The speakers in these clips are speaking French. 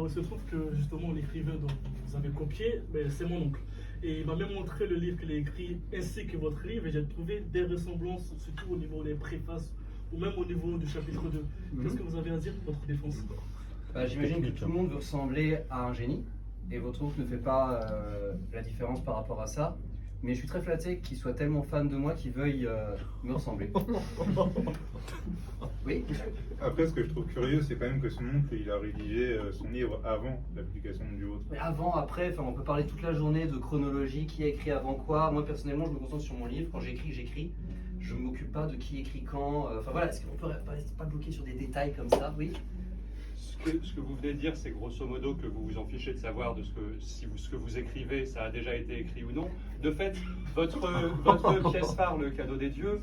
Alors, il se trouve que justement l'écrivain dont vous avez copié, ben, c'est mon oncle. Et il m'a même montré le livre qu'il a écrit ainsi que votre livre et j'ai trouvé des ressemblances, surtout au niveau des préfaces ou même au niveau du chapitre 2. Qu'est-ce que vous avez à dire pour votre défense? J'imagine que tout le monde veut ressembler à un génie et votre oncle ne fait pas la différence par rapport à ça. Mais je suis très flatté qu'il soit tellement fan de moi qu'il veuille me ressembler. Oui. Après, ce que je trouve curieux, c'est quand même que son oncle, il a rédigé son livre avant la publication du vôtre. Mais avant, après, enfin, on peut parler toute la journée de chronologie, qui a écrit avant quoi. Moi, personnellement, je me concentre sur mon livre. Quand j'écris, j'écris. Je ne m'occupe pas de qui écrit quand. Enfin voilà, est-ce qu'on peut pas bloquer sur des détails comme ça? Oui. Ce que vous venez de dire, c'est grosso modo que vous vous en fichez de savoir de ce que vous écrivez, ça a déjà été écrit ou non. De fait, votre pièce phare, Le Cadeau des Dieux,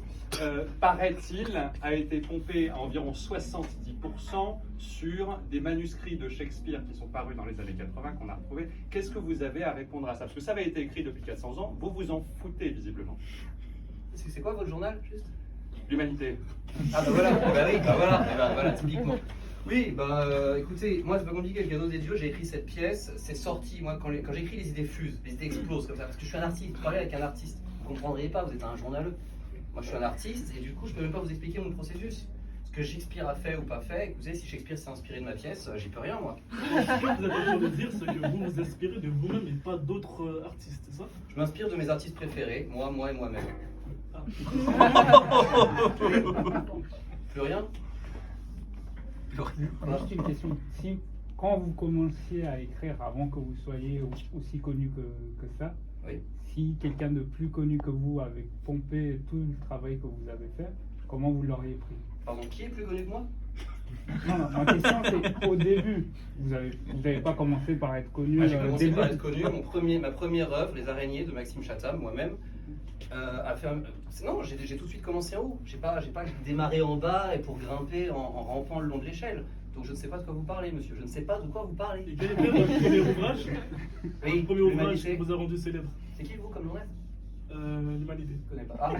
paraît-il, a été pompée à environ 70% sur des manuscrits de Shakespeare qui sont parus dans les années 80, qu'on a retrouvés. Qu'est-ce que vous avez à répondre à ça? Parce que ça avait été écrit depuis 400 ans, vous vous en foutez visiblement. C'est quoi votre journal, juste? L'Humanité. Ah bah voilà, bah oui, bah voilà, voilà, typiquement. Oui, écoutez, moi c'est pas compliqué, Le Cadeau des Dieux, j'ai écrit cette pièce, c'est sorti, moi quand j'écris les idées fusent, les idées explosent comme ça, parce que je suis un artiste, vous parlez avec un artiste, vous comprendriez pas, vous êtes un journaleux. Moi je suis un artiste et du coup je peux même pas vous expliquer mon processus. Ce que Shakespeare a fait ou pas fait, écoutez, si Shakespeare s'est inspiré de ma pièce, j'y peux rien moi. Ce que vous êtes en train de dire, c'est que vous vous inspirez de vous-même et pas d'autres artistes, c'est ça? Je m'inspire de mes artistes préférés, moi et moi-même. Ah. Plus rien? Juste une question. Si, quand vous commenciez à écrire, avant que vous soyez aussi connu que ça, Oui. si quelqu'un de plus connu que vous avait pompé tout le travail que vous avez fait, comment vous l'auriez pris? Pardon, qui est plus connu que moi? Non, ma question c'est au début, vous avez pas commencé par être connu. Moi, j'ai commencé dès le par début. être connu. Ma première œuvre, Les Araignées de Maxime Chatham, moi-même, a fait non, j'ai tout de suite commencé en haut. J'ai pas démarré en bas et pour grimper en rampant le long de l'échelle. Donc je ne sais pas de quoi vous parlez, monsieur. Je ne sais pas de quoi vous parlez. Et quel était votre premier ouvrage? Oui, Le premier ouvrage l'Humanité. qui vous a rendu célèbre? C'est qui vous comme nom? L'Humanité. Je connais pas. Ah.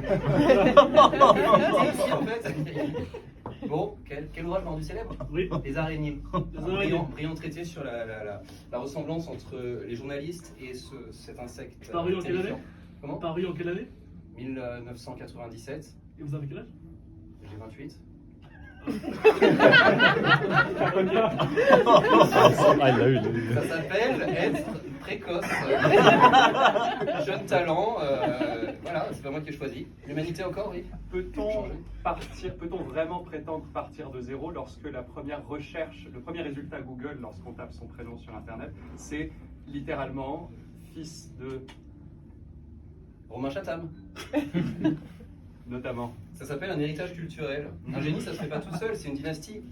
Si, en fait. Bon, quel ouvrage m'a rendu célèbre? Oui. Les Araignées. Les Araignées. Brillant traité sur la ressemblance entre les journalistes et cet insecte. Paru en quelle année? terrifiant. Comment? Paru en quelle année? 1997. Et vous avez quel âge? J'ai 28. Ah, il l'a eu. Ça s'appelle être précoce. Jeune talent. Voilà, c'est pas moi qui ai choisi. L'Humanité encore, oui. Peut-on vraiment prétendre partir de zéro lorsque la première recherche, le premier résultat Google, lorsqu'on tape son prénom sur Internet, c'est littéralement fils de, Romain Chatham. notamment. Ça s'appelle un héritage culturel. Un génie, ça se fait pas tout seul, c'est une dynastie.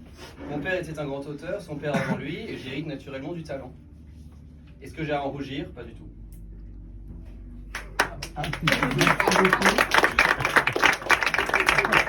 Mon père était un grand auteur, son père avant lui, et j'hérite naturellement du talent. Est-ce que j'ai à en rougir? Pas du tout. Merci beaucoup.